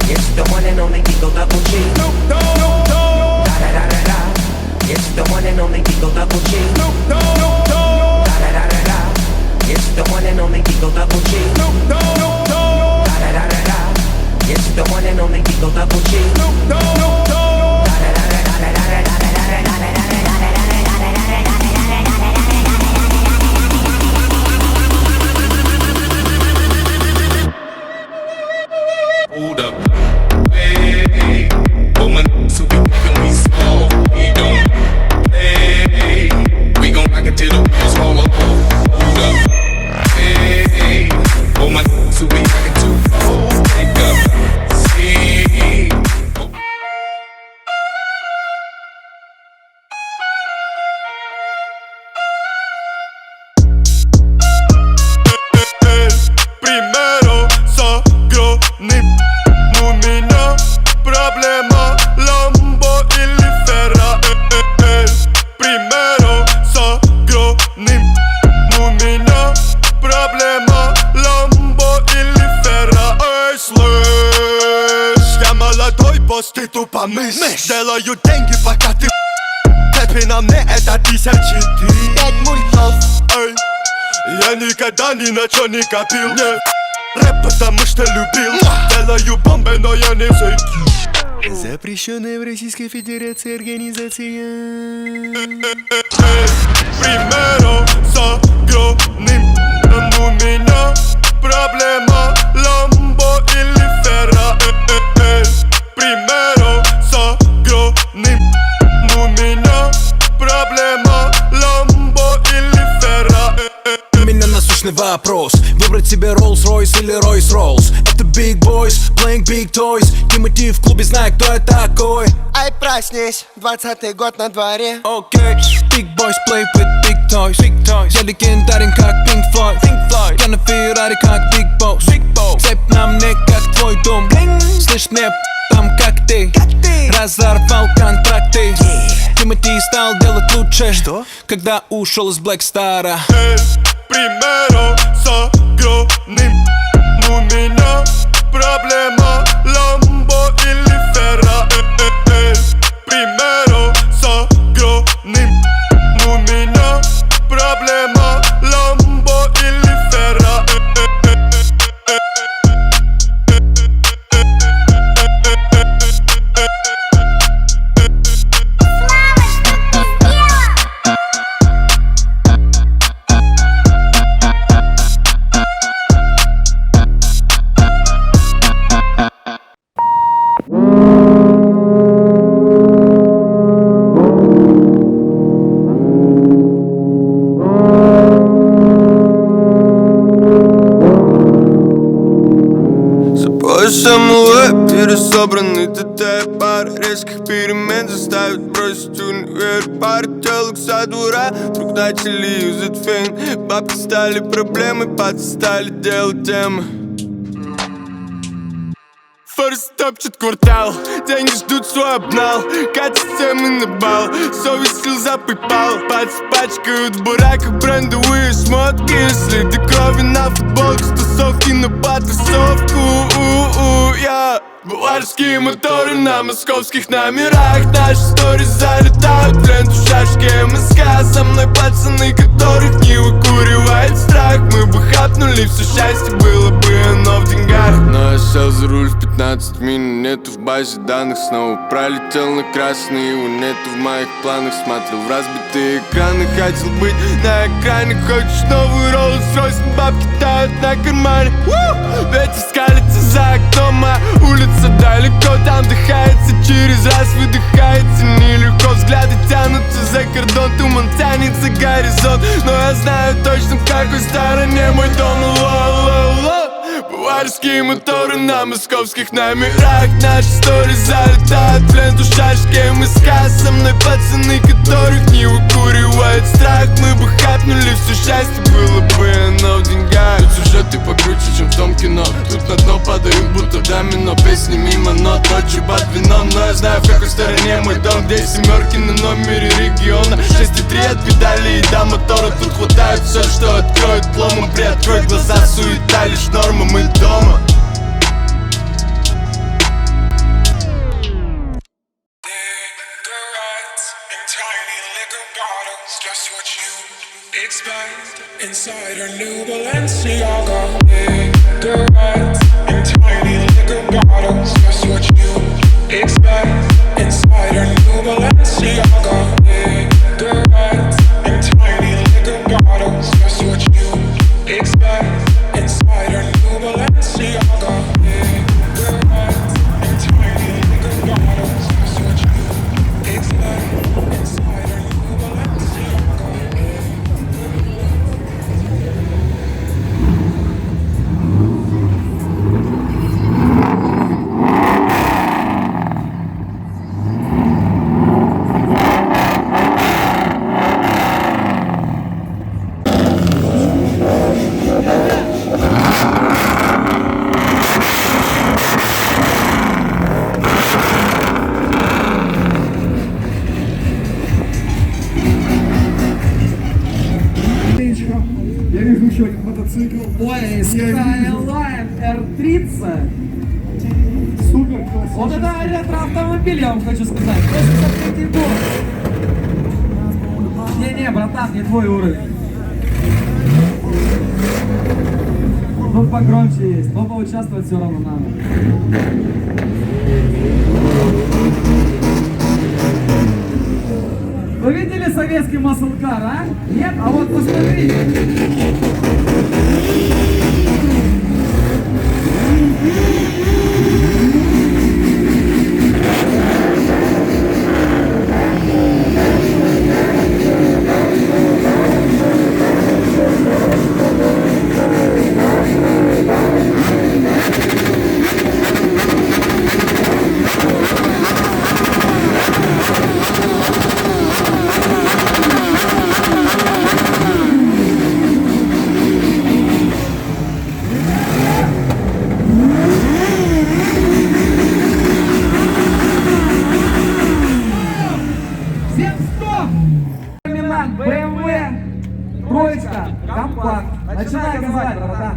It's the one and only Eagle Double G. It's the one and only Eagle Double G. It's the one and only Eagle Double G. It's the one and only Eagle Double G. Hold up, hey, woman, so we making me slow. We don't, hey, we gon' rock it till the wheels fall off. Hold up, hey, woman, so we rock it too. Take up, see. Primero с огромным. У меня проблема, ламбо или ферра. Примеру с огромным. У меня проблема, ламбо или ферра. Эй, слышь, я молодой босс, ты тупо мышь. Делаю деньги, пока ты цепи на мне, это 1003. 5 мультов. Эй, я никогда ни на чё не копил. Нет. Рэп, потому что любил. Делаю бомбы, но я не зайду. Запрещенная в Российской Федерации организация. Примеру с огромным. У меня проблема, ламбо или ферра. Примеру с огромным. У меня проблема, ламбо или ферра. У меня насущный вопрос: выбрать себе Rolls-Royce или Royce-Rolls? Это big boys, playing big toys. Тимати в клубе, знаю, кто я такой. Ай, проснись, 20-й год на дворе. Окей, big boys play with big toys. Я легендарен, как Pink Floyd. Я на Феррари, как Big Boss. Цепь на мне, как твой дом. Слышь, мне там, как ты. Разорвал контракты. Тимати стал делать лучше. Что? Когда ушел из Black Star'а. Примеру с огромным. У меня проблема, ламбо или ферра. Примеру с огромным. У меня проблема, ламбо или ферра. Самолет, пересобранный ТТ. Пара резких перемен заставит бросить универ. Пара телок со двора, вдруг начали юзать фейн. Бабки стали проблемой, пацаны стали делать темы. Форс топчет квартал, деньги ждут свой обнал. Катят темы на бал, совесть слеза припал. Пальцы пачкают в бураках брендовые шмотки. Следы крови на футболке, тусовки на потасовку. Баварские моторы на московских номерах. Наши сторис залетают в ленту шашки МСК. Со мной пацаны, которых не выкуривает страх. Мы бы хапнули, все счастье было бы, но в деньгах. Но я сел за руль в 15 минут, нету в базе данных. Снова пролетел на красный, его нету в моих планах. Смотрел в разбитые экраны, хотел быть на экране. Хочешь новый Rolls-Royce, но бабки тают на кармане. Ветер скалится за окном, а улица далеко. Там вдыхается, через раз выдыхается. Нелегко, взгляды тянутся за кордон. Туман тянется горизонт, но я знаю точно, в какой стороне мой дом. Баварские моторы на московских номерах. Наши сторис залетают в ленту шашки МСК. Со мной пацаны, которых не выкуривает страх. Мы бы хапнули, все счастье было бы, но в деньгах. Тут сюжеты покруче, чем в том кино. Тут на дно падают, будто домино. Песни мимо нот, ночью под вином. Но я знаю, в какой стороне мой дом. Где семерки на номере региона. 6,3 от педали и до мотора. Тут хватает все, что откроет ломом. Приоткрой глаза, суета лишь норма, мы дома. класса. Супер класс. Вот это ретро-автомобиль, я вам хочу сказать. 83-й год. Не, братан, не твой уровень. Ну, погромче есть, но поучаствовать все равно надо. Вы видели советский маслкар, а? Нет? А вот посмотри. Начинай газовать, братан.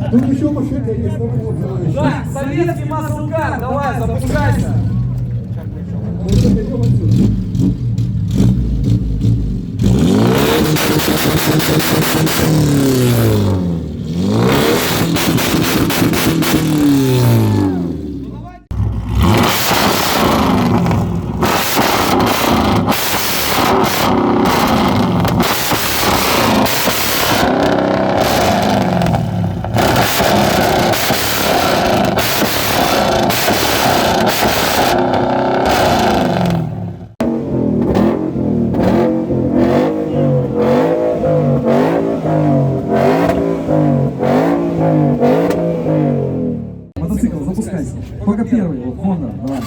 Тут еще машина есть, да, советский маслкар, давай, запускайся. Мотоцикл, запускайся. Только первый, вот, Honda, давай.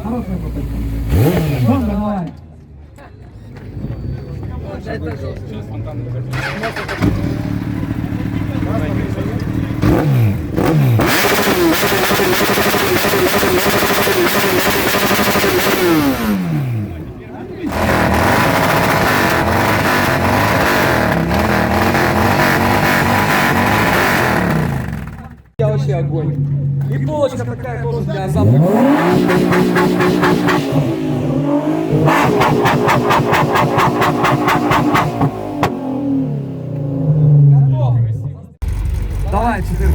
Хорошая попытка. Honda, давай. Я вообще огонь. И полочка такая тоже для завтрака. Готов. Давай, 4.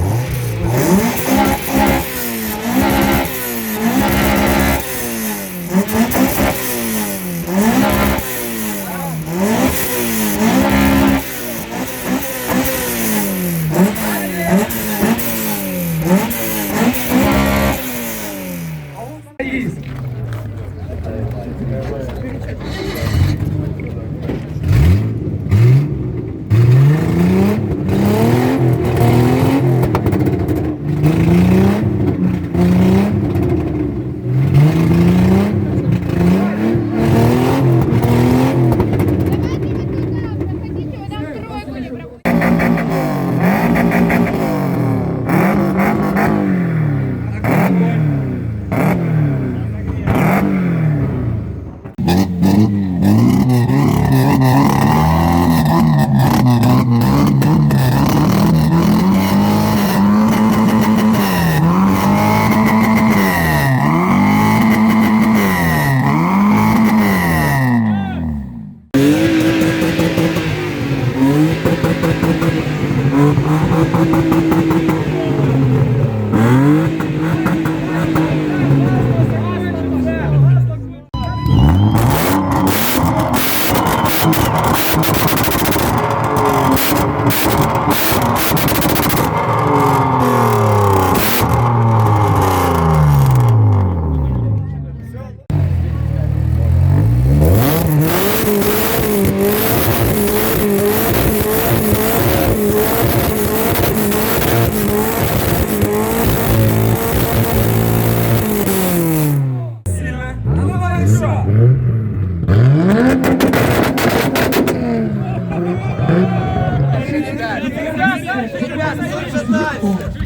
что.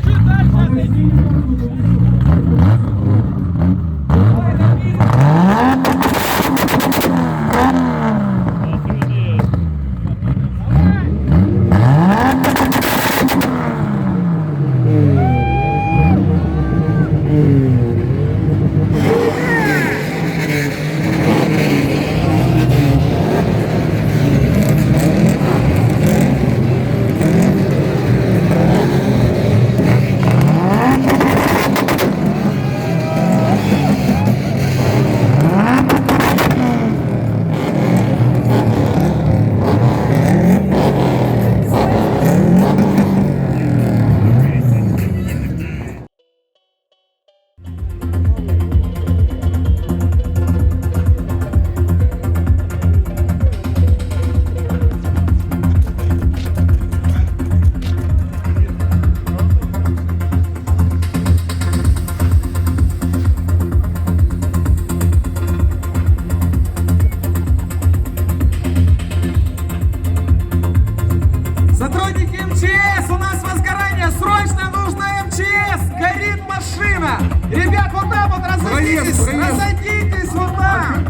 Сотрудники МЧС, у нас возгорание, срочно нужно МЧС, горит машина. Ребят, вот там вот разойдитесь, разойдитесь вот там.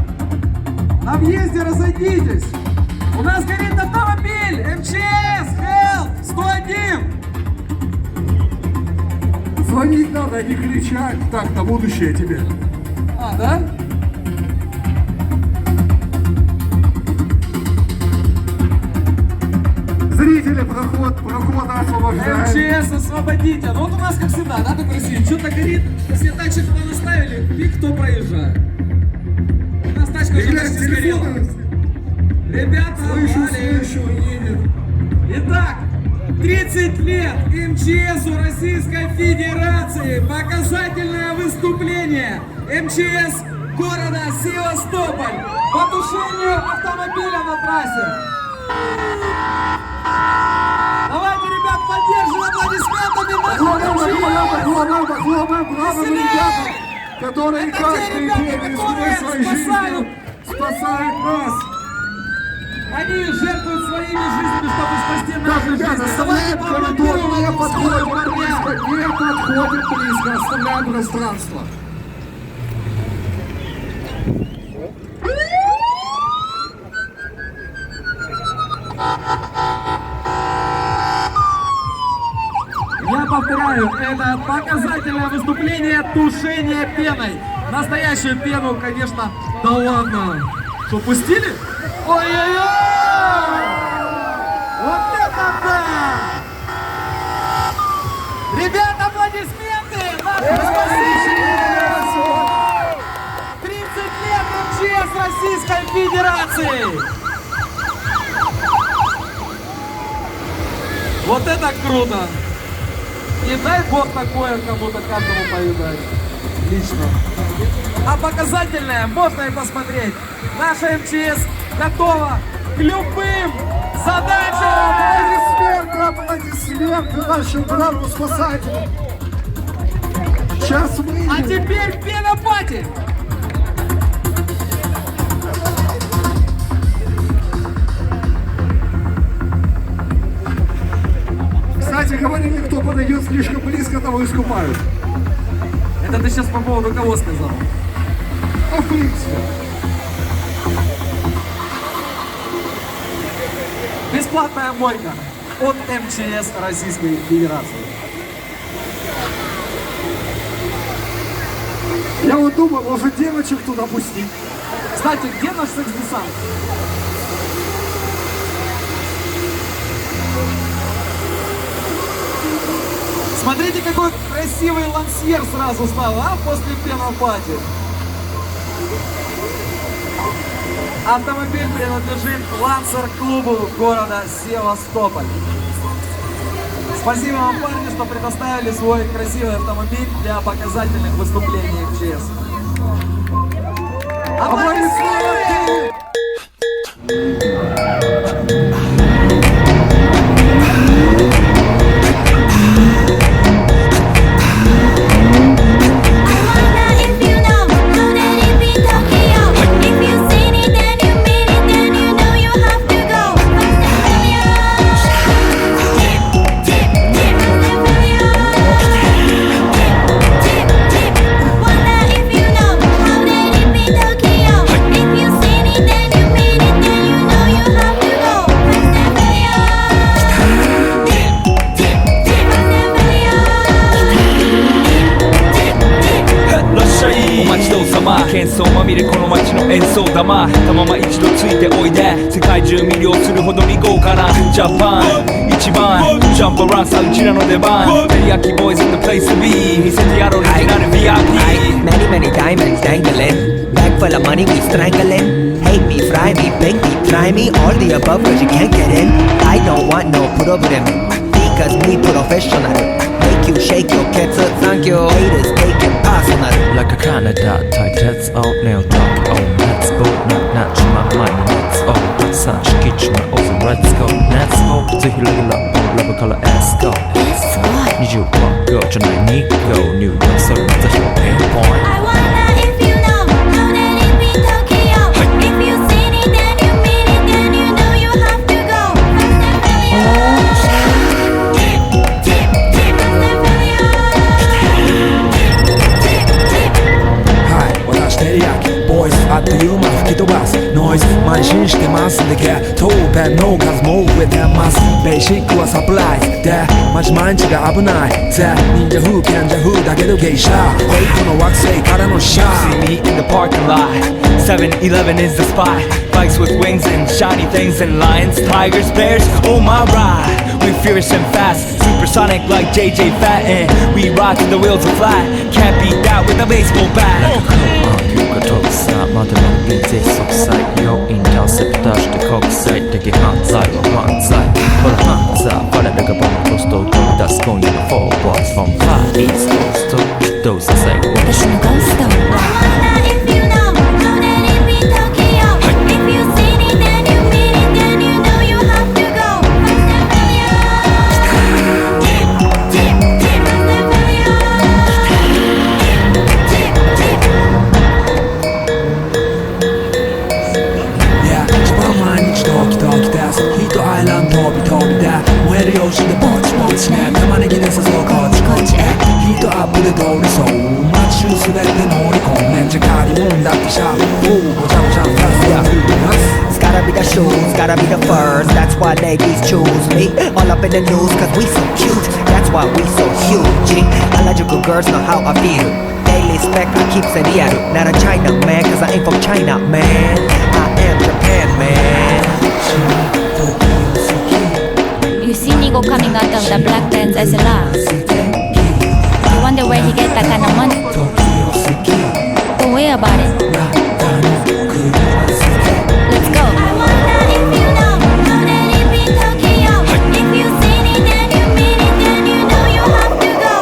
На въезде разойдитесь. У нас горит автомобиль, МЧС, help, 101. Звонить надо, не кричать. Так, на будущее тебе. А, да? Зрители, проход освобождаем. МЧС, освободите. Ну вот у нас, как всегда, надо красиво. Что-то горит, все тачки туда наставили, и кто проезжает. У нас тачка уже почти сгорела. Ребята, Слышу, едет. Итак, 30 лет МЧСу Российской Федерации. Показательное выступление МЧС города Севастополь по тушению автомобиля на трассе. Давайте, ребят, поддержим аплодисментами наших Браво, ребята, которые это те каждый ребята, день которые своей жизнью спасают нас. Они жертвуют своими жизнями, чтобы спасти наши жизни. Ребята, оставляем коридор, не подходим близко, оставляем пространство. Я повторяю, это показательное выступление тушения пеной. Настоящую пену, конечно, да ладно. Что, пустили? Ой-ой-ой! Вот это да! Ребята, аплодисменты! Нашим спасителям! 30 лет МЧС Российской Федерации! Вот это круто! Не дай бог такое кому-то каждому повидать. Лично. А показательное можно и посмотреть. Наша МЧС готова к любым задачам. Аплодисменты нашим бравым спасателям. Сейчас мы. А теперь пена-пати. Кстати, говорили, кто подойдет слишком близко, того искупают. Это ты сейчас по поводу кого сказал? Ну, в принципе. Бесплатная мойка от МЧС Российской Федерации. Я вот думаю, может девочек туда пустить. Кстати, где наш секс-десант? Смотрите, какой красивый лансьер сразу стал, а, после пена-пати. Автомобиль принадлежит Лансер-клубу города Севастополь. Спасибо вам, парни, что предоставили свой красивый автомобиль для показательных выступлений МЧС. Аплодисменты! またまま一度ついておいで世界中魅了するほどに豪華なジャパン一番ジャンプアランさうちらの出番テリヤキボーイズ in the place to be 見せてやろうオリジナル VIP Many, many diamonds dangling. Bag full of money, we strangling. Hate me, fry me, bake me, try me. All the above, cause you can't get in. I don't want no put over them. Because me professional. Make you shake your cats up, thank you. Haters taking personal. Like a Canada type, that's all now talk. Oh, let's go, not my mind, let's all. Such kitchen, also let's go. Let's go, the hill love color, let's go. Need you walk, go, tonight need go. New one, so that's your pain point. I wonder if you know that it be Tokyo. If you seen it, then you mean it, then you know you have to go. Hi, 私テリヤキボイスあっという間吹き飛ばすノイズ慢心してますでけ当弁の数も増えてますベーシックはサプライズでマジ毎日が危ないぜ忍者風賢者風だけど芸者フェイクの惑星からのシャー See me in the parking lot 7-Eleven is the spot Bikes with wings and shiny things and lions, tigers, bears, oh my ride We fierce and fast, supersonic like JJ Fatten We rock till the wheels are flat Can't beat that with a baseball batまだのビーゼ即歳よインターセプターして国際的犯罪は犯罪ほら犯罪我らがボンコストを取り出す今夜の4 balls from far east coast どうさせ私のゴースト I wonder if you know that it be Tokyo. If you seen it, then you mean it, then you know you have to go. Yeah, 一番毎日ドキドキですヒートアイランド飛び飛びで燃える用紙でポチポチね玉ねぎで誘うこっちこっちへヒートアップで通りそう街中すべて乗り込んでんじゃ借りもんだってシャープごちゃごちゃフラスやフーナス It's gotta be the shoes, gotta be the furs. That's why ladies choose me. All up in the news, cause we so cute. That's why we so huge. Allergical girls know how I feel. Daily spec, I keep it real. Not a China man, cause I ain't from China, man. I am Japan, man. You see Nigo coming out of the black pants as a laugh. You wonder where he get that kind of money? Don't worry about it. Let's go. I wonder if you know that it be Tokyo. If you seen it, then you mean it, then you know you have to go.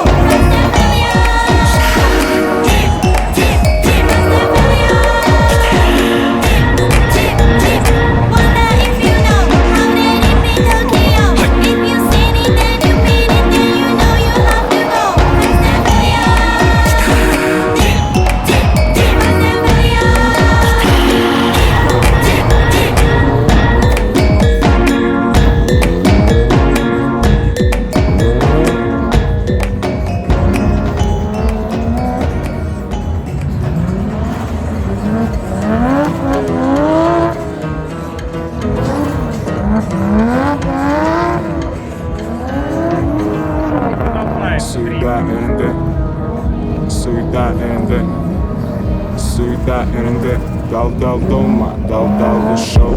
Wonder if you know that it be Tokyo. If you seen it, then you mean it, then you know you have to go. Суета РНД, дал дома, дал ушел,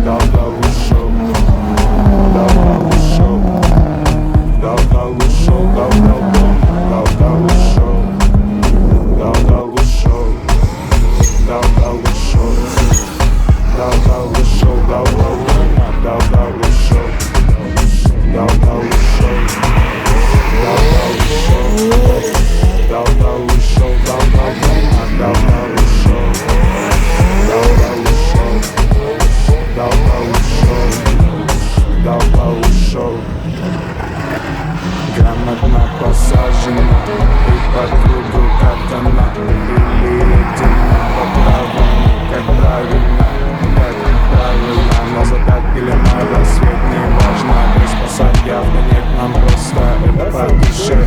дал ушел, дал ушел, дал ушел, дал дома, дал ушел, дал ушел, дал ушел, дал ушел, дал дома, дал ушел, дал ушел, дал ушел. Дал ушел, дал дома, дал ушел, дал ушел. Грамотно посажена и по кругу катана. Или летина по-правому, как правильно, как неправильно. Но затопили на рассвет, не важно. Без посадки явно нет, нам просто это по душе.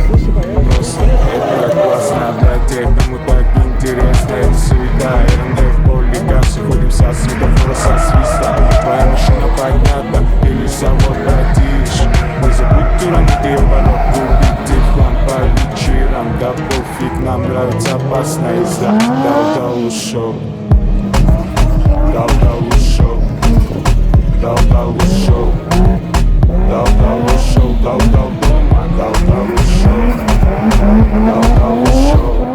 Просто это как классно для тех, кому так интересно. Это суета, РНД в поле кассы. Ходим со светофора, со свиста. Твоя машина поднята или завод родишь. Не забудь уронить ее порог, купить тефлон по вечерам. Да пофиг, нам нравится опасная езда. Дал ушел. show. Г.Севастополь show. Г.Севастополь show. Г.Севастополь show.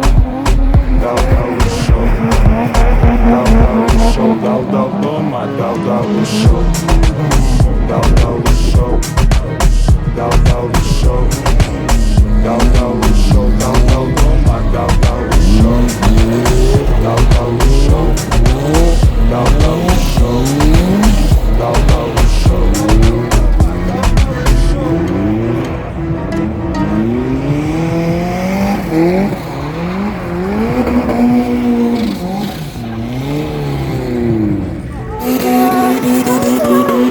Г.Севастополь show. Г.Севастополь show. Г.Севастополь show. Г.Севастополь show. Г.Севастополь show. Г.Севастополь show. Show.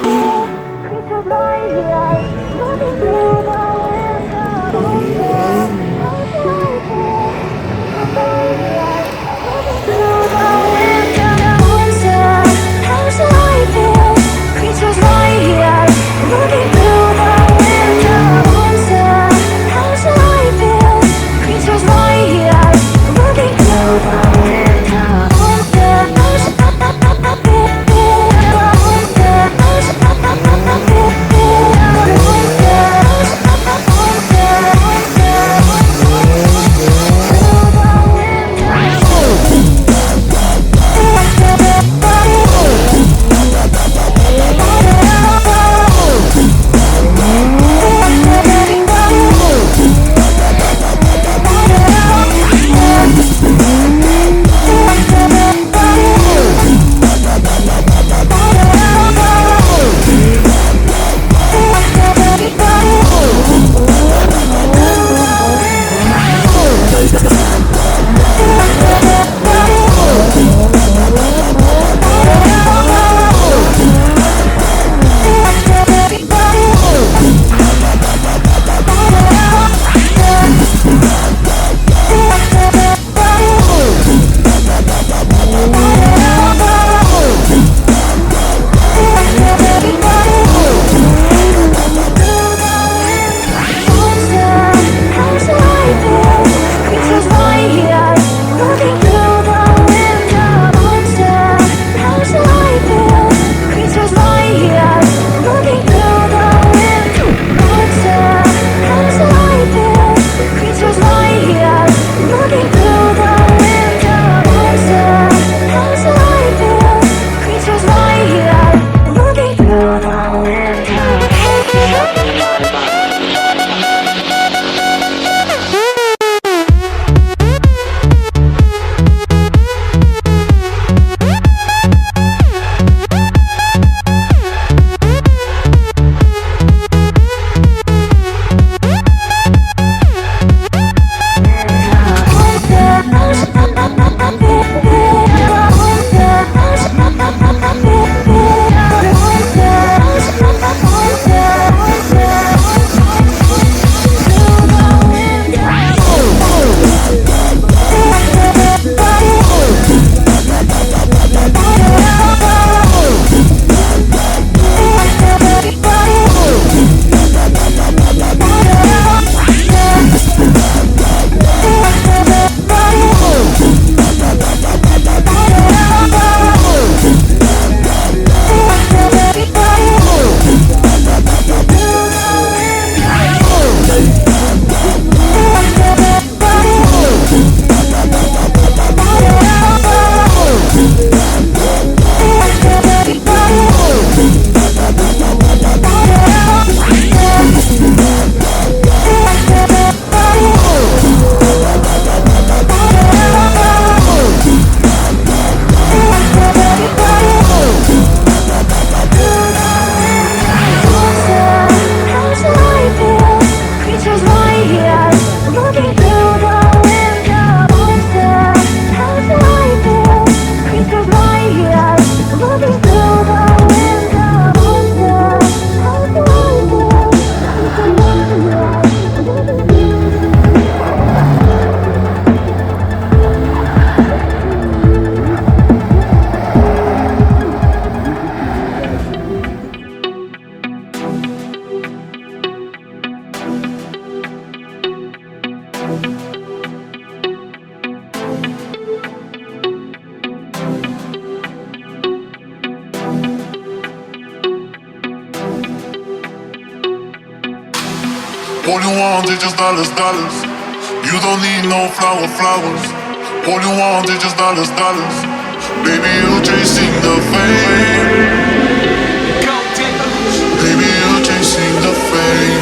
All you want is just dollars, dollars. You don't need no flowers. All you want is just dollars, dollars. Baby, you're chasing the fame. Baby, you're chasing the fame.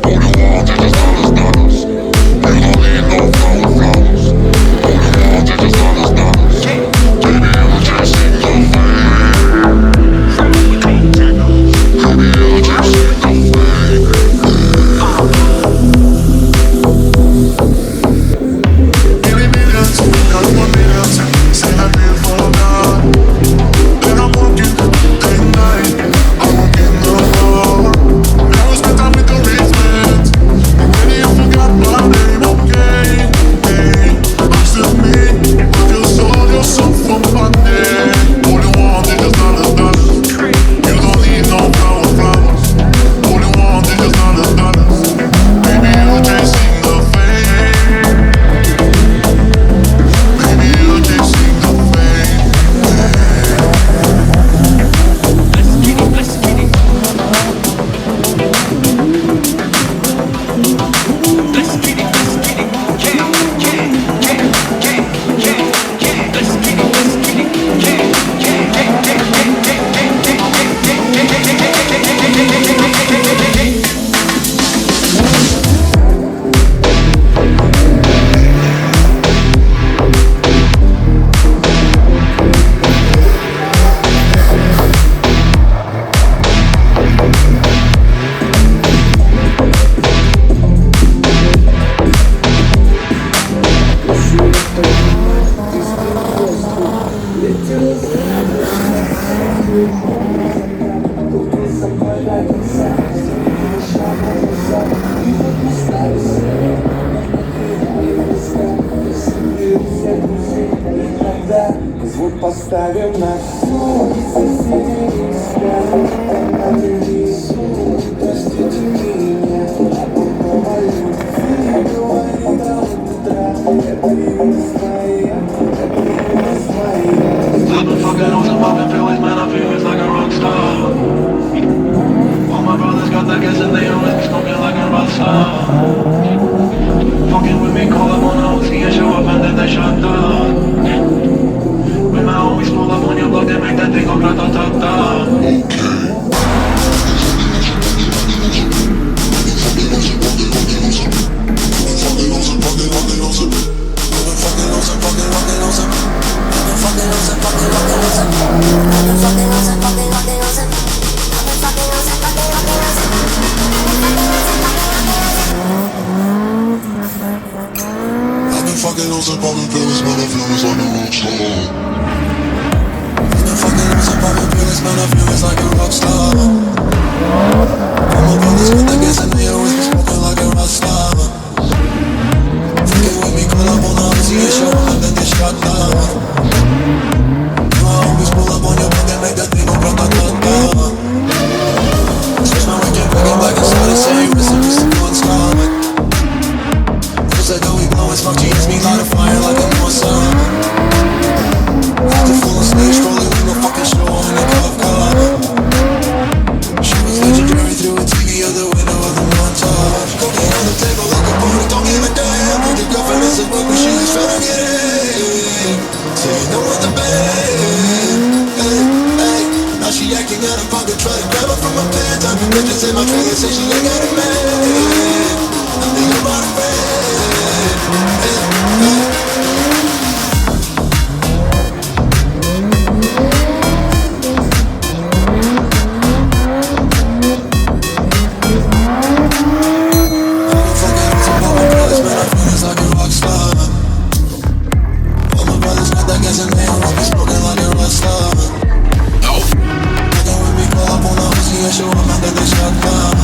All you want is just dollars, dollars. You don't need no flowers. All you want is just dollars, dollars. Baby, you're chasing the fame. Baby, you're chasing the fame. Give me millions, got 1 million. Say I feel for God. Then I'm walking day and night. I'm walking the road. Never spend time with the respect. And when you forgot my name, okay. Hey, I'm still me, but you sold yourself for money. All you want is just dollars, dollars. You don't need no flowers. All you want is just dollars, dollars. Baby, you're chasing the fame. Baby, you're chasing the fame. Let's get it. Let's get it. Звук поставим на всю. Простите меня, помолю. Говорит до утра. Это юность моя, это юность моя. I've been fucking on some poppin' feelings, man, I feel it's like a rock star. All my brothers got that gas and they always be smoking like a rock star. Fucking with me, call up on the OC and show up and then they shut down. When my homies pull up on your block, they make that thing go grata-ta-ta. Fucking on some poppin' pills, man, I feel it's like a rock star. I've been fucking on some poppin' pills, man, I feel it's like a rock star. All my brothers got that gas and they always be smoking like a rock star. Fucking with me, call up on the OC and show up and then they shut down. My homies pull up on your block and make that thing go grata-ta-ta. Switch my weekend, bringing back and started saying recipes to one star. I know we blowin' smoke, GS me light a fire like a North Sun. After full on stage, scrolling through a fucking show in a cop car. She was legendary through a TV out the window of the montage. Cocaine on the table like a party, don't give a damn. Need your girlfriend is a book, but she was trying to get in. Say you know what the band. Hey, hey. Now she acting out of pocket, try to grab her from my pants. I'm bitches in my trailer, say she ain't got a man. I'm thinking about a friend. Show up and then they shut down.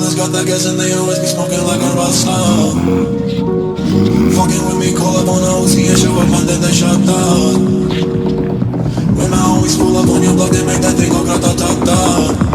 dealers got the gas and they always be smoking like a rockstar. Fucking with me, call up on the OC and show up and then they shut down. When I always pull up on your block, they make that thing go grata-ta-ta.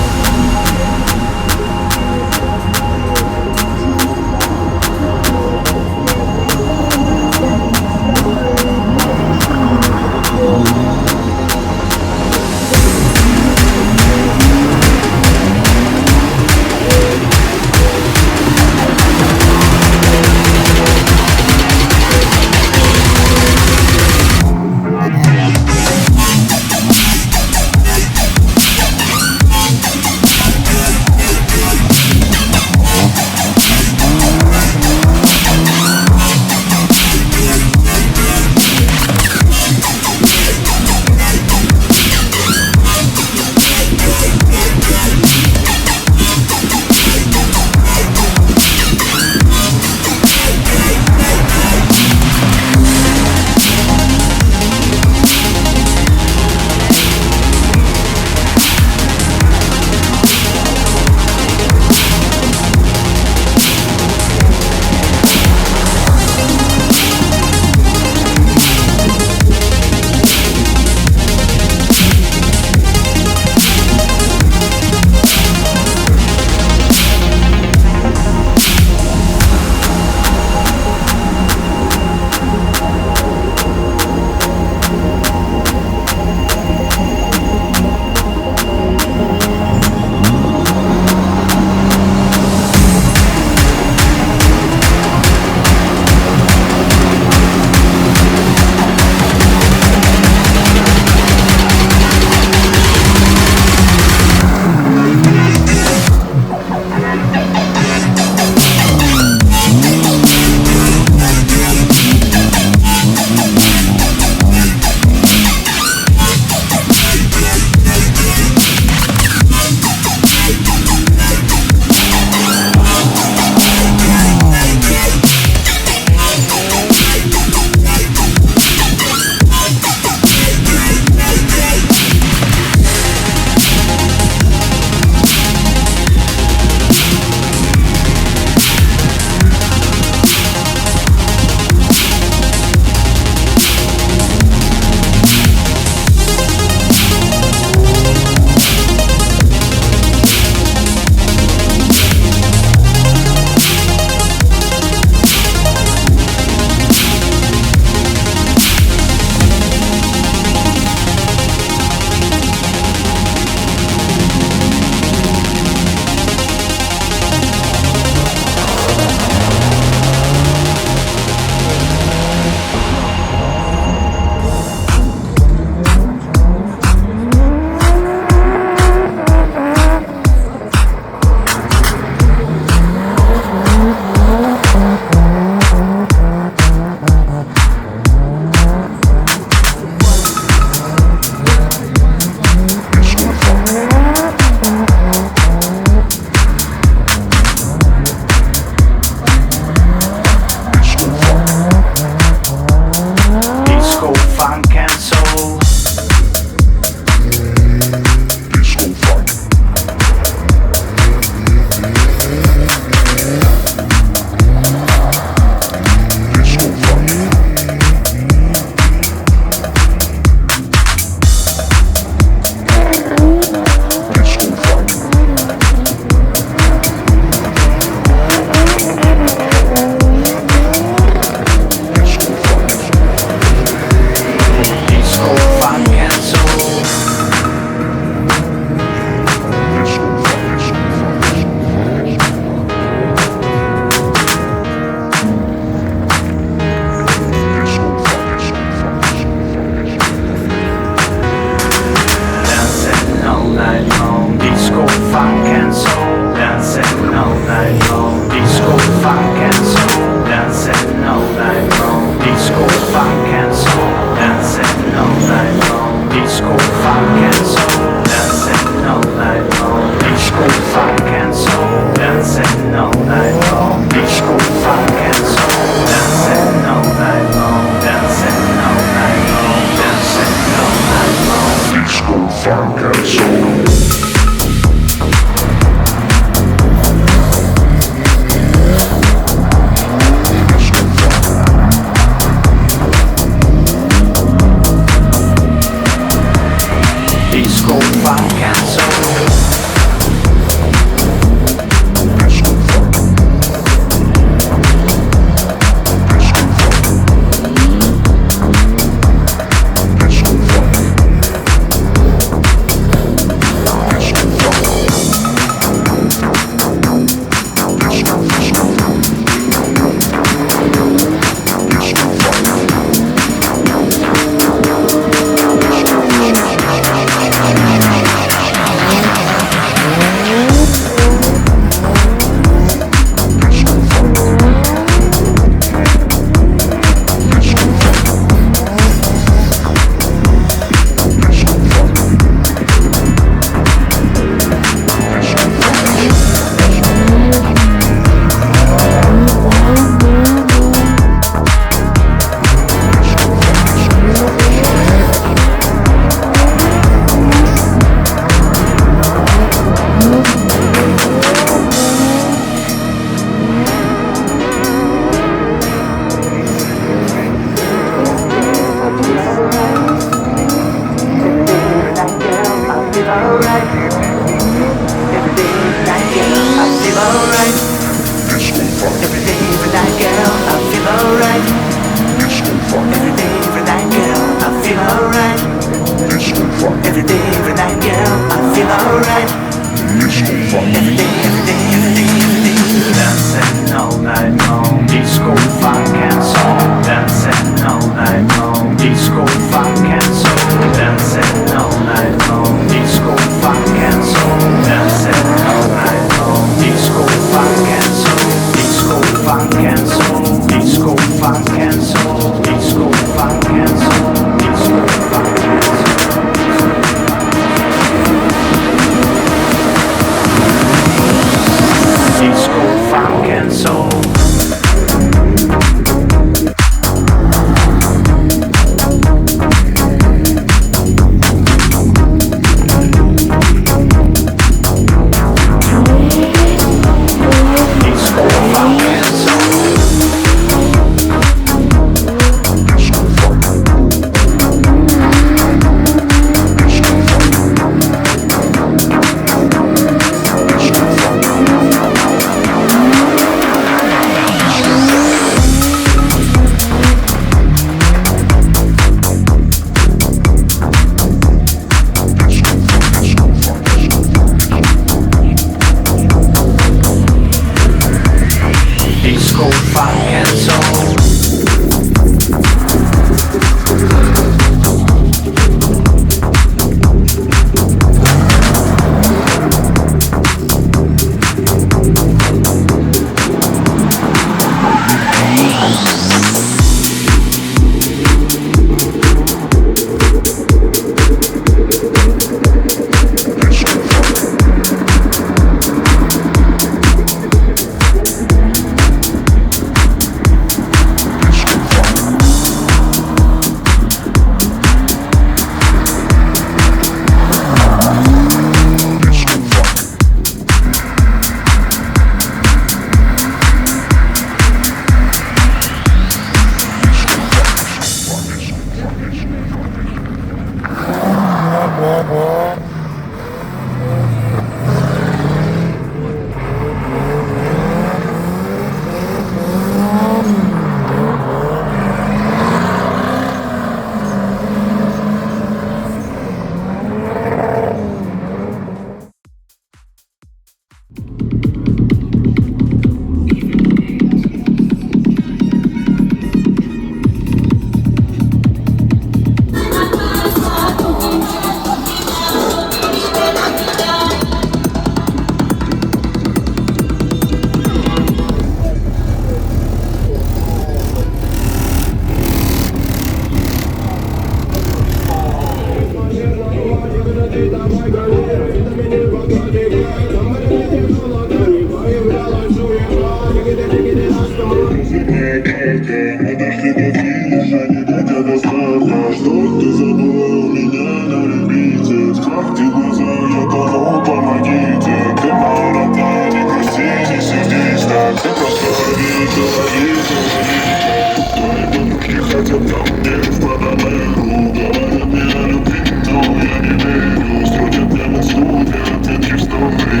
хотят ко мне в Панамеру. Говорят мне о любви, но я не верю. Строят мне мосту для ответки в стори.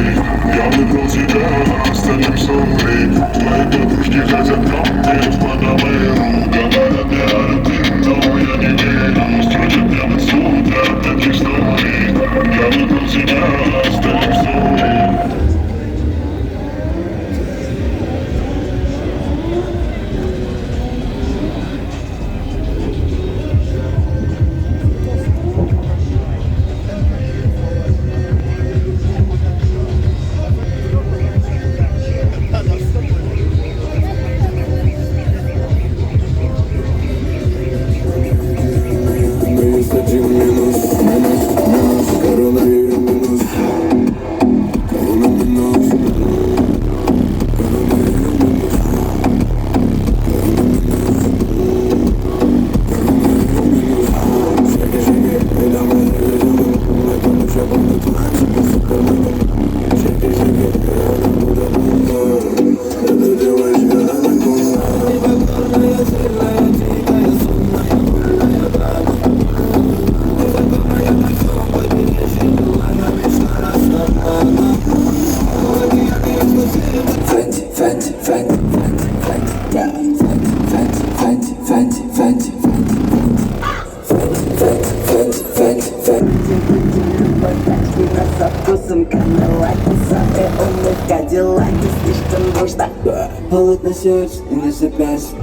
Я выбрал тебя, остальным sorry. Твои подружки хотят ко мне в Панамеру. Говорят мне о любви, но я не верю. Строят мне мосту для ответки в стори. Я выбрал тебя, остальным sorry. Полотно сердца, и не запястье.